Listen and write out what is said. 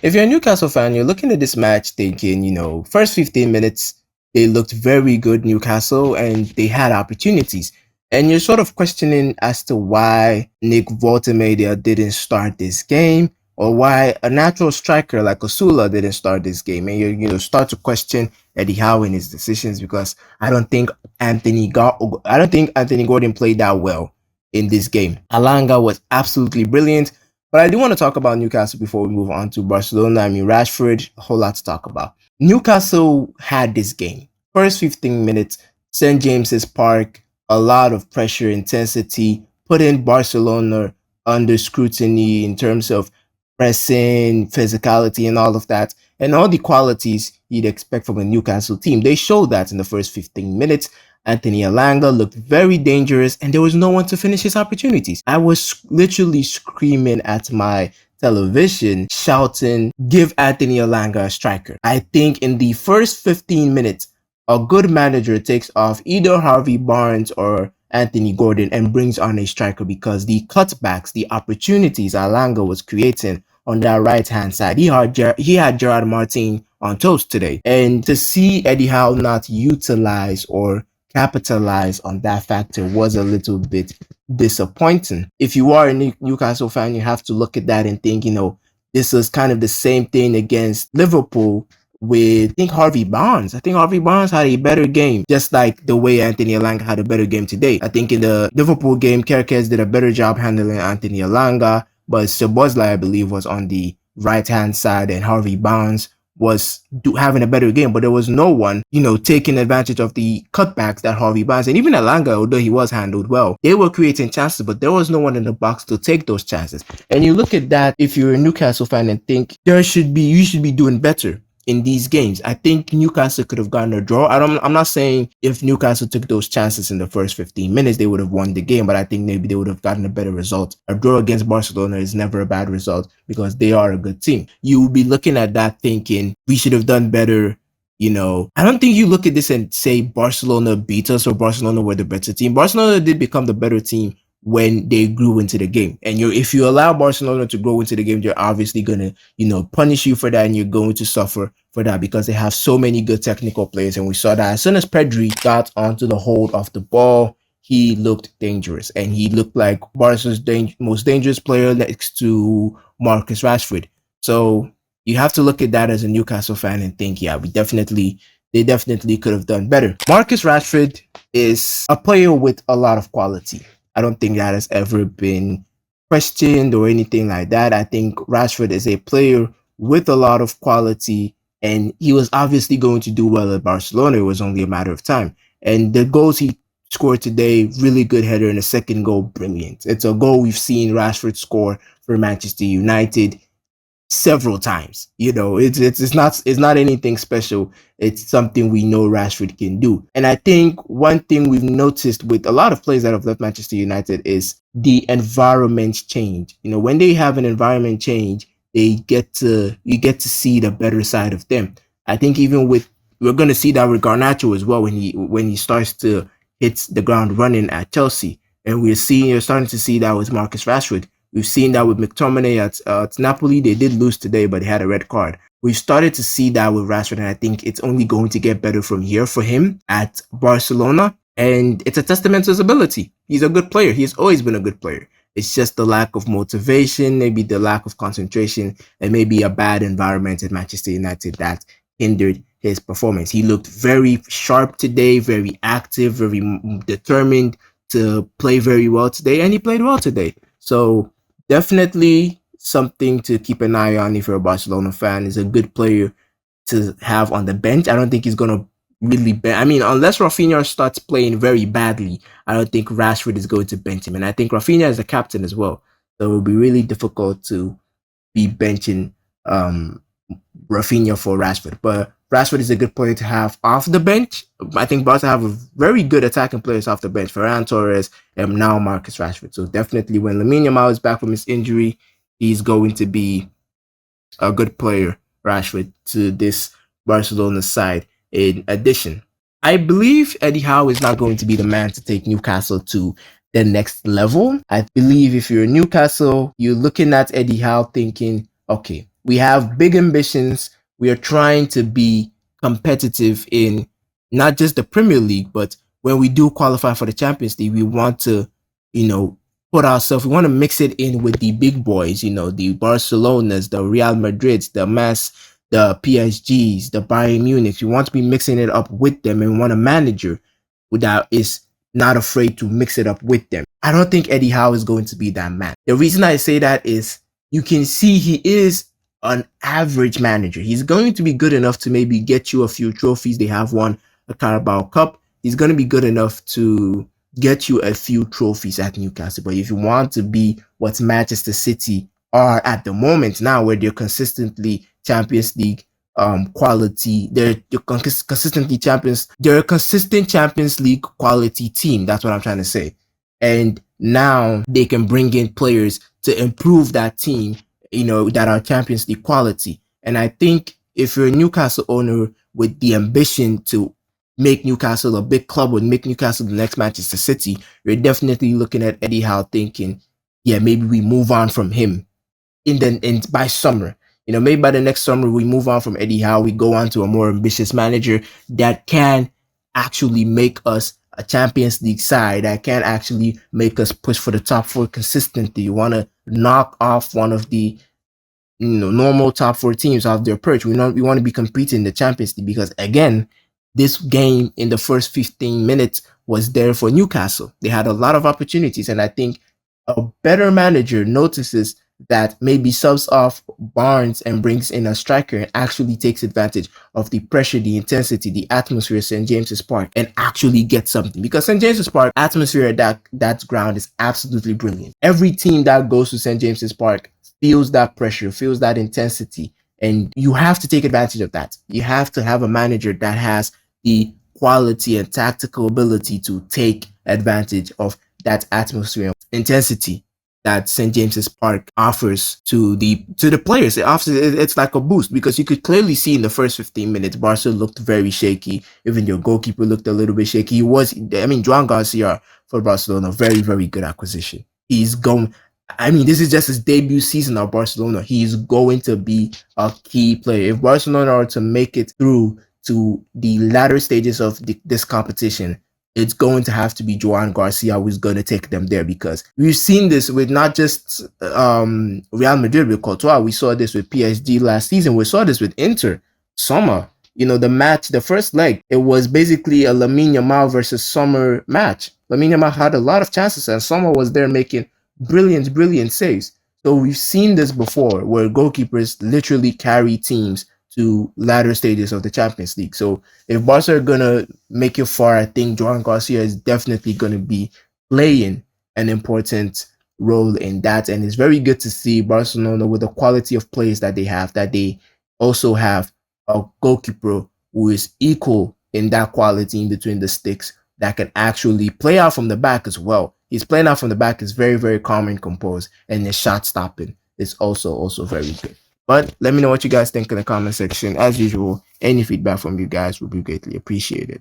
If you're a Newcastle fan, you're looking at this match thinking, first 15 minutes, they looked very good, Newcastle, and they had opportunities. And you're sort of questioning as to why Nick Voltemade didn't start this game, or why a natural striker like Osula didn't start this game. And you start to question Eddie Howe and his decisions, because I don't think Anthony Gordon played that well in this game. Alanga was absolutely brilliant. But I do want to talk about Newcastle before we move on to Barcelona. I mean, Rashford, a whole lot to talk about. Newcastle had this game. First 15 minutes, St. James's Park, a lot of pressure, intensity, putting Barcelona under scrutiny in terms of pressing, physicality, and all of that. And all the qualities you'd expect from a Newcastle team. They showed that in the first 15 minutes. Anthony Alanga looked very dangerous, and there was no one to finish his opportunities. I was literally screaming at my television, shouting, give Anthony Alanga a striker. I think in the first 15 minutes, a good manager takes off either Harvey Barnes or Anthony Gordon and brings on a striker, because the cutbacks, the opportunities Alanga was creating on that right-hand side, he had Gerard Martin on toast today. And to see Eddie Howe not utilize or capitalize on that factor was a little bit disappointing. If you are a Newcastle fan, you have to look at that and think, this is kind of the same thing against Liverpool with, I think, Harvey Barnes. I think Harvey Barnes had a better game, just like the way Anthony Alanga had a better game today. I think in the Liverpool game, Kerkez did a better job handling Anthony Alanga, but Szoboszlai, I believe, was on the right-hand side, and Harvey Barnes was having a better game, but there was no one, taking advantage of the cutbacks that Harvey Barnes and even Alanga, although he was handled well, they were creating chances, but there was no one in the box to take those chances. And you look at that, if you're a Newcastle fan, and think you should be doing better in these games. I think Newcastle could have gotten a draw. I'm not saying if Newcastle took those chances in the first 15 minutes, they would have won the game, but I think maybe they would have gotten a better result. A draw against Barcelona is never a bad result, because they are a good team. You will be looking at that thinking, we should have done better. I don't think you look at this and say Barcelona beat us or Barcelona were the better team. Barcelona did become the better team when they grew into the game. And if you allow Barcelona to grow into the game, they're obviously going to, punish you for that, and you're going to suffer for that, because they have so many good technical players. And we saw that as soon as Pedri got onto the hold of the ball, he looked dangerous, and he looked like Barca's most dangerous player next to Marcus Rashford. So you have to look at that as a Newcastle fan and think, yeah, they definitely could have done better. Marcus Rashford is a player with a lot of quality. I don't think that has ever been questioned or anything like that. I think Rashford is a player with a lot of quality, and he was obviously going to do well at Barcelona. It was only a matter of time. And the goals he scored today, really good header, and the second goal, brilliant. It's a goal we've seen Rashford score for Manchester United several times. It's not anything special. It's something we know Rashford can do. And I think one thing we've noticed with a lot of players that have left Manchester United is the environment change. When they have an environment change, you get to see the better side of them. I think we're going to see that with Garnacho as well, when he starts to hit the ground running at Chelsea. And you're starting to see that with Marcus Rashford. We've seen that with McTominay at Napoli. They did lose today, but he had a red card. We've started to see that with Rashford, and I think it's only going to get better from here for him at Barcelona. And it's a testament to his ability. He's a good player. He's always been a good player. It's just the lack of motivation, maybe the lack of concentration, and maybe a bad environment at Manchester United that hindered his performance. He looked very sharp today, very active, very determined to play very well today, and he played well today. So definitely something to keep an eye on if you're a Barcelona fan. Is a good player to have on the bench. I don't think he's going to really unless Rafinha starts playing very badly, I don't think Rashford is going to bench him. And I think Rafinha is a captain as well. So it will be really difficult to be benching Rafinha for Rashford. But Rashford is a good player to have off the bench. I think Barca have a very good attacking players off the bench. Ferran Torres and now Marcus Rashford. So definitely when Lamine Yamal is back from his injury, he's going to be a good player, Rashford, to this Barcelona side. In addition, I believe Eddie Howe is not going to be the man to take Newcastle to the next level. I believe if you're Newcastle, you're looking at Eddie Howe thinking, okay, we have big ambitions. We are trying to be competitive in not just the Premier League, but when we do qualify for the Champions League, we want to, put ourselves, we want to mix it in with the big boys, the Barcelonas, the Real Madrids, the PSGs, the Bayern Munich. We want to be mixing it up with them, and we want a manager that is not afraid to mix it up with them. I don't think Eddie Howe is going to be that man. The reason I say that is you can see he is an average manager. He's going to be good enough to maybe get you a few trophies. They have won a Carabao Cup. He's going to be good enough to get you a few trophies at Newcastle. But if you want to be what Manchester City are at the moment now, where they're consistently Champions League quality, they're consistently champions. They're a consistent Champions League quality team. That's what I'm trying to say. And now they can bring in players to improve that team, that are Champions League quality. And I think if you're a Newcastle owner with the ambition to make Newcastle a big club, or make Newcastle the next Manchester City, you're definitely looking at Eddie Howe thinking, yeah, maybe we move on from him by summer. Maybe by the next summer we move on from Eddie Howe. We go on to a more ambitious manager that can actually make us a Champions League side, that can actually make us push for the top four consistently. You want to knock off one of the normal top four teams off their perch. We want to be competing in the Champions League, because again, this game in the first 15 minutes was there for Newcastle. They had a lot of opportunities, and I think a better manager notices that maybe subs off Barnes and brings in a striker and actually takes advantage of the pressure, the intensity, the atmosphere at St. James's Park, and actually gets something. Because St. James's Park atmosphere at that ground is absolutely brilliant. Every team that goes to St. James's Park feels that pressure, feels that intensity, and you have to take advantage of that. You have to have a manager that has the quality and tactical ability to take advantage of that atmosphere and intensity that St. James's Park offers to the players. It's like a boost, because you could clearly see in the first 15 minutes, Barca looked very shaky. Even your goalkeeper looked a little bit shaky. Joan Garcia for Barcelona, very, very good acquisition. This is just his debut season at Barcelona. He's going to be a key player. If Barcelona are to make it through to the latter stages of this competition, it's going to have to be Joan Garcia who's going to take them there, because we've seen this with not just Real Madrid with Courtois. We saw this with PSG last season. We saw this with Inter. Sommer, the first leg, it was basically a Lamine Yamal versus Sommer match. Lamine Yamal had a lot of chances, and Sommer was there making brilliant saves. So we've seen this before, where goalkeepers literally carry teams to latter stages of the Champions League. So if Barca are gonna make it far, I think Joan Garcia is definitely gonna be playing an important role in that. And it's very good to see Barcelona, with the quality of players that they have, that they also have a goalkeeper who is equal in that quality in between the sticks, that can actually play out from the back as well. His playing out from the back is very, very calm and composed, and his shot stopping is also very good. But let me know what you guys think in the comment section. As usual, any feedback from you guys would be greatly appreciated.